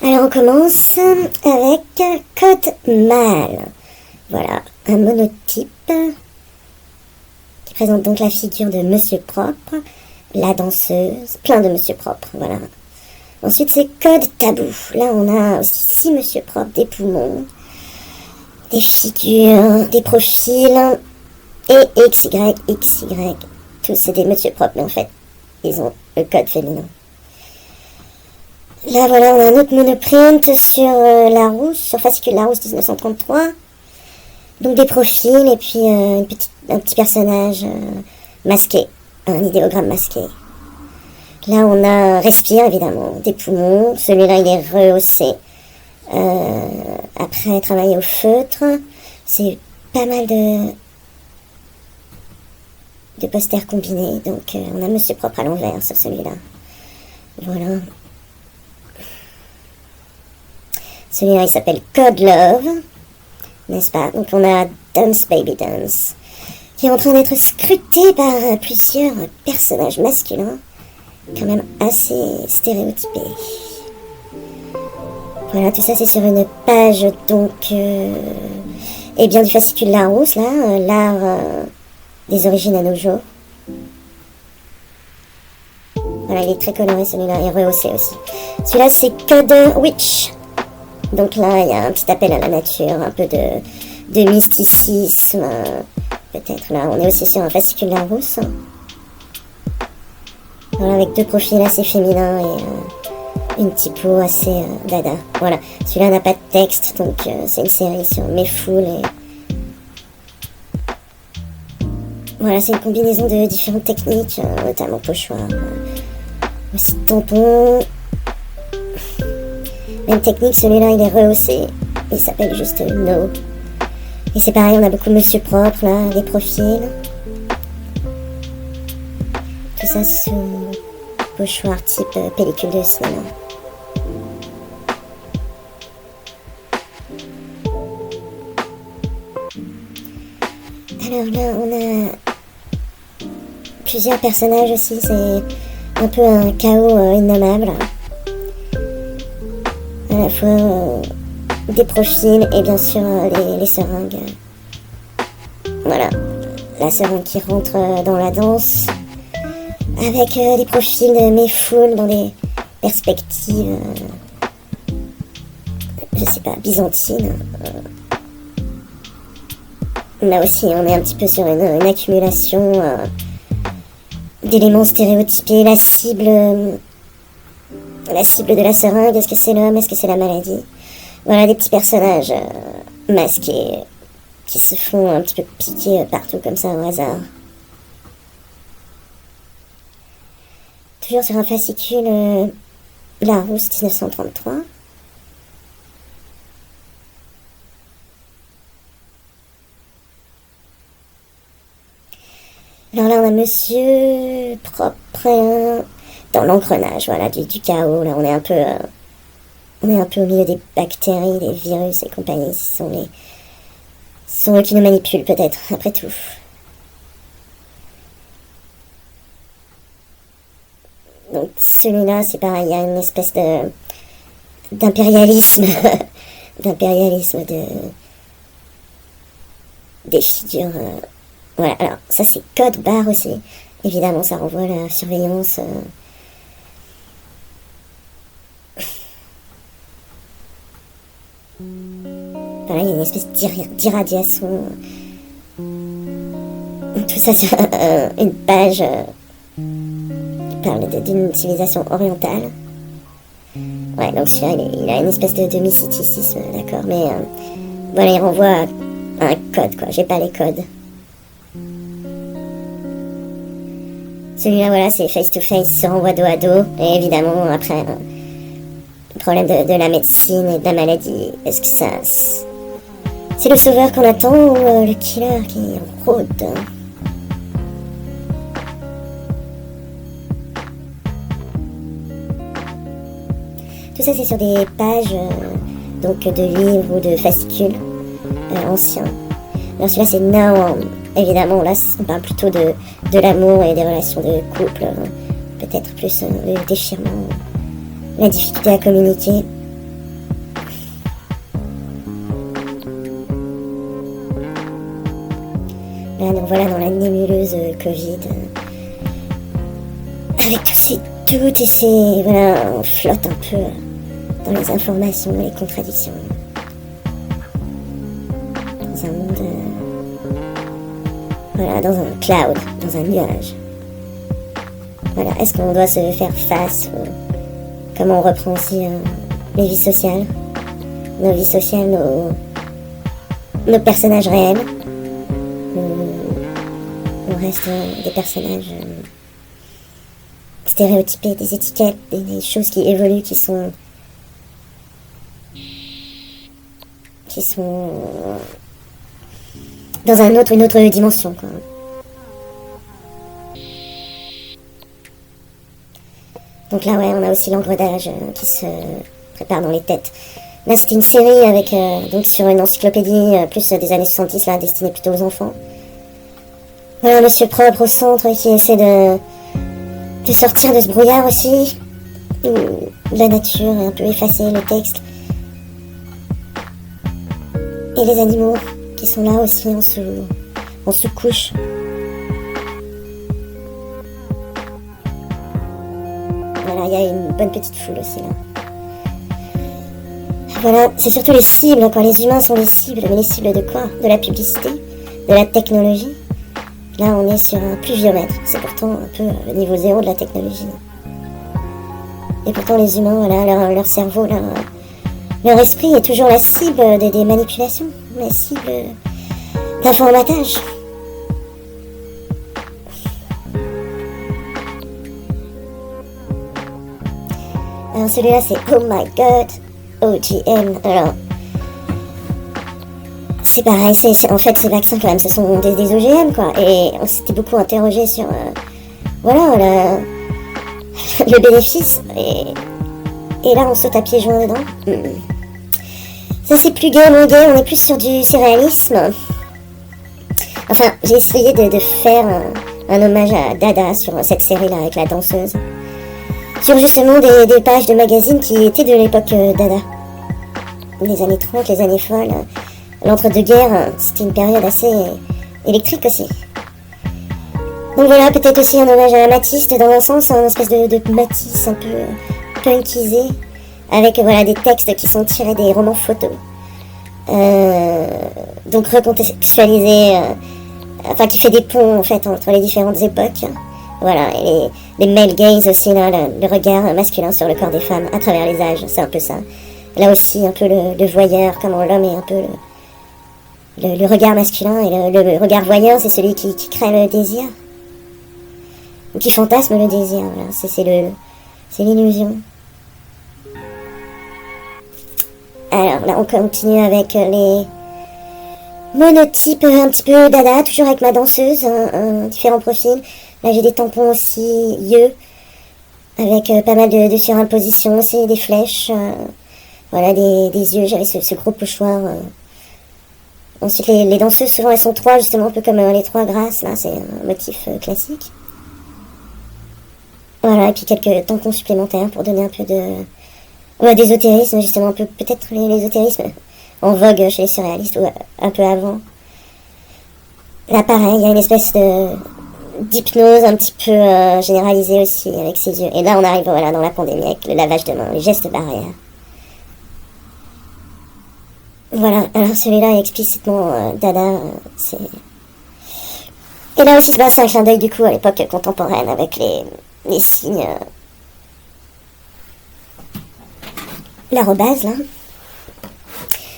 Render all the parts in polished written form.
Alors on commence avec code mâle. Voilà, un monotype qui présente donc la figure de Monsieur Propre, la danseuse, plein de Monsieur Propre, voilà. Ensuite c'est code tabou. Là on a aussi 6 Monsieur Propre, des poumons, des figures, des profils, et XY. Tous c'est des Monsieur Propre, mais en fait ils ont le code féminin. Là, voilà, on a un autre monoprint sur Larousse, sur fascicule Larousse 1933. Donc des profils et puis un petit personnage masqué, un idéogramme masqué. Là, on a Respire, évidemment, des poumons. Celui-là, il est rehaussé. Après, travailler au feutre. C'est pas mal de posters combinés. Donc, on a Monsieur Propre à l'envers sur celui-là. Voilà. Celui-là, il s'appelle Code Love, n'est-ce pas? Donc on a Dance Baby Dance, qui est en train d'être scruté par plusieurs personnages masculins, quand même assez stéréotypés. Voilà, tout ça c'est sur une page, donc, et bien du fascicule Larousse, là, l'art des origines à nos jours. Voilà, il est très coloré celui-là, et rehaussé aussi. Celui-là c'est Code Witch. Donc là, il y a un petit appel à la nature, un peu de mysticisme, peut-être. Là, on est aussi sur un fascicule Larousse. Voilà, avec deux profils assez féminins et une typo assez dada. Voilà, celui-là n'a pas de texte, donc c'est une série sur Méfoul et... Voilà, c'est une combinaison de différentes techniques, notamment pochoir, aussi tampon... Même technique, celui-là il est rehaussé. Il s'appelle juste No. Et c'est pareil, on a beaucoup Monsieur Propre là, des profils. Tout ça sous pochoir type pellicule de cinéma. Alors là, on a plusieurs personnages aussi. C'est un peu un chaos innommable. À la fois des profils et bien sûr les seringues. Voilà, la seringue qui rentre dans la danse avec des profils de Méfoul dans des perspectives, je sais pas, byzantines. Là aussi, on est un petit peu sur une accumulation d'éléments stéréotypés. La cible de la seringue, est-ce que c'est l'homme, est-ce que c'est la maladie? Voilà des petits personnages masqués qui se font un petit peu piquer partout comme ça au hasard. Toujours sur un fascicule Larousse 1933. Alors là on a Monsieur Propre dans l'engrenage, voilà, du chaos. Là, on est un peu au milieu des bactéries, des virus et compagnie. Ce sont eux qui nous manipulent, peut-être, après tout. Donc, celui-là, c'est pareil, il y a une espèce d'impérialisme, des figures. Voilà, alors, ça, c'est code barre aussi. Évidemment, ça renvoie à la surveillance. Voilà, il y a une espèce d'irradiation. Tout ça sur une page qui parle d'une civilisation orientale. Ouais, donc celui-là, il a une espèce de mysticisme, d'accord. Mais voilà, il renvoie à un code, quoi. J'ai pas les codes. Celui-là, voilà, c'est face-to-face, se renvoie dos à dos. Et évidemment, après... le problème de la médecine et de la maladie. Est-ce que ça... c'est le sauveur qu'on attend ou le killer qui rôde? Tout ça c'est sur des pages donc de livres ou de fascicules anciens. Alors celui-là c'est Now. Évidemment là on parle plutôt de l'amour et des relations de couple. Peut-être plus le déchirement, la difficulté à communiquer. voilà, dans la nébuleuse Covid. Avec tous ces doutes et ces... Voilà, on flotte un peu dans les informations, les contradictions. Dans un monde... voilà, dans un cloud, dans un nuage. Voilà, est-ce qu'on doit se faire face comment on reprend aussi les vies sociales, nos vies sociales, nos personnages réels. On reste des personnages stéréotypés, des étiquettes, des choses qui évoluent, qui sont dans une autre dimension, quoi. Donc là, ouais, on a aussi l'engrenage qui se prépare dans les têtes. Là, c'était une série avec donc sur une encyclopédie plus des années 70, là, destinée plutôt aux enfants. Voilà, Monsieur Propre au centre qui essaie de sortir de ce brouillard aussi. La nature est un peu effacée, le texte. Et les animaux qui sont là aussi en sous-couche. Voilà, il y a une bonne petite foule aussi là. Voilà, c'est surtout les cibles, quoi. Les humains sont les cibles, mais les cibles de quoi? De la publicité, de la technologie. Là, on est sur un pluviomètre. C'est pourtant un peu le niveau zéro de la technologie. Et pourtant, les humains, voilà, leur cerveau, leur esprit est toujours la cible des manipulations, la cible d'un formatage. Alors celui-là, c'est Oh My God, OGM. Alors, c'est pareil, en fait, ces vaccins, quand même, ce sont des OGM, quoi. Et on s'était beaucoup interrogé sur, voilà, le bénéfice. Et là, on saute à pieds joints dedans. Ça, c'est plus gay, moins gay, on est plus sur du surréalisme. Enfin, j'ai essayé de faire un hommage à Dada sur cette série-là, avec la danseuse. Sur justement des pages de magazines qui étaient de l'époque Dada. Les années 30, les années folles. L'entre-deux-guerres, c'était une période assez électrique aussi. Donc voilà, peut-être aussi un hommage à Matisse, dans un sens, une espèce de Matisse un peu punkisé, avec voilà, des textes qui sont tirés des romans photos. Donc recontextualisé, enfin qui fait des ponts en fait entre les différentes époques. Voilà, et les male gaze aussi, là, le regard masculin sur le corps des femmes à travers les âges, c'est un peu ça. Là aussi, un peu le voyeur, comment l'homme est un peu le regard masculin, et le regard voyeur, c'est celui qui crée le désir. Ou qui fantasme le désir, voilà, c'est l'illusion. Alors là, on continue avec les monotypes un petit peu dada, toujours avec ma danseuse, différents profils. Là, j'ai des tampons aussi, yeux, avec pas mal de surimpositions aussi, des flèches, voilà, des yeux, j'avais ce gros pochoir. Ensuite, les danseuses, souvent, elles sont trois, justement, un peu comme les trois grâces, là, c'est un motif classique. Voilà, et puis quelques tampons supplémentaires pour donner un peu d'ésotérisme, justement, un peu, peut-être l'ésotérisme en vogue chez les surréalistes, ou un peu avant. Là, pareil, il y a une espèce d'hypnose un petit peu généralisée aussi avec ses yeux. Et là, on arrive voilà, dans la pandémie avec le lavage de mains, les gestes barrières. Voilà, alors celui-là est explicitement dada, c'est... Et là aussi, c'est un clin d'œil du coup à l'époque contemporaine avec les signes... l'arrobase, là.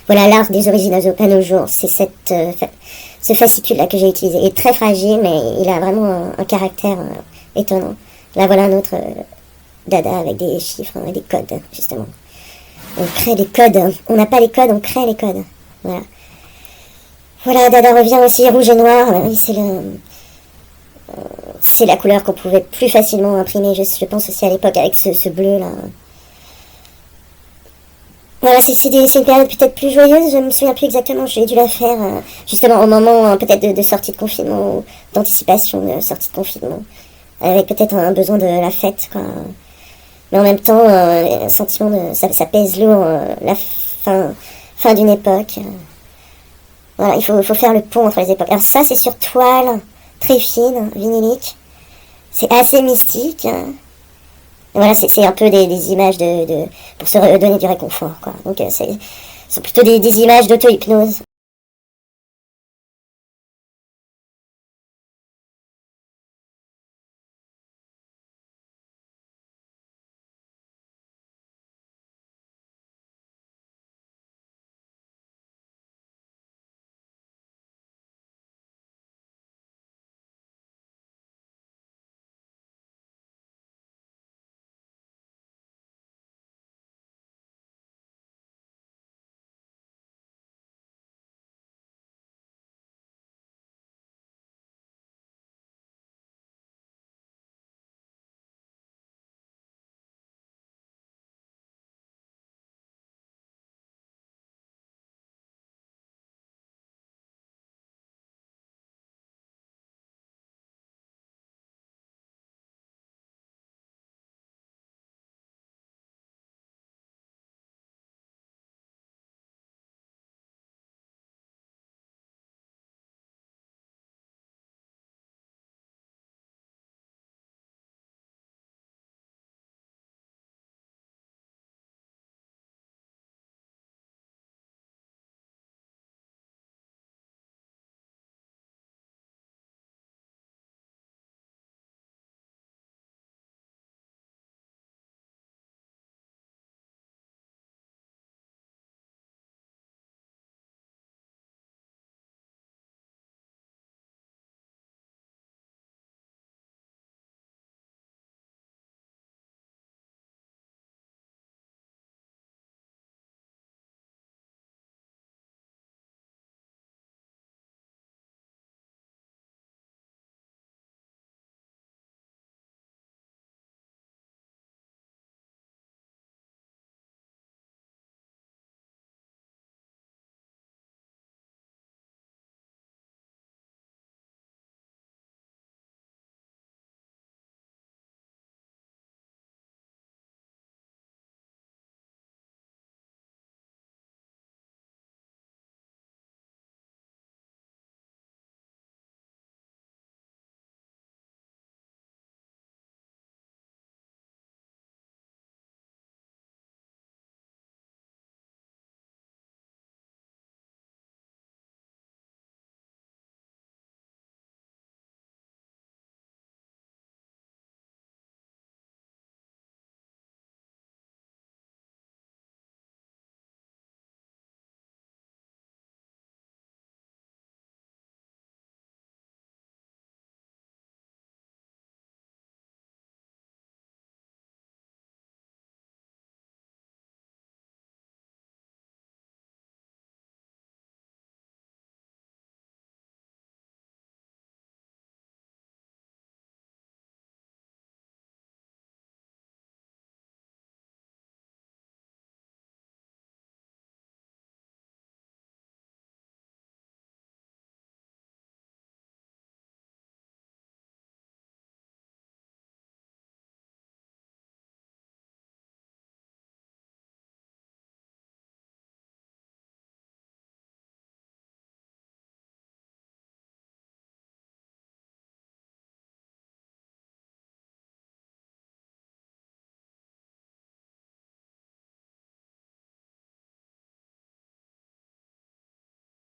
Voilà, l'art des origines à nos jours, c'est ce fascicule-là que j'ai utilisé. Il est très fragile, mais il a vraiment un caractère étonnant. Là, voilà un autre dada avec des chiffres et des codes, justement. On crée des codes. On n'a pas les codes, on crée les codes. Voilà. Voilà, dada revient aussi rouge et noir. C'est la couleur qu'on pouvait plus facilement imprimer, je pense aussi à l'époque, avec ce bleu-là. Voilà, c'est une période peut-être plus joyeuse, je me souviens plus exactement, j'ai dû la faire justement au moment peut-être de sortie de confinement, ou d'anticipation de sortie de confinement, avec peut-être un besoin de la fête, quoi. Mais en même temps, un sentiment ça pèse lourd, la fin d'une époque. Voilà, il faut faire le pont entre les époques. Alors ça, c'est sur toile, très fine, vinylique. C'est assez mystique. Et voilà, c'est un peu des images pour se donner du réconfort, quoi. Donc, ce sont plutôt des images d'auto-hypnose.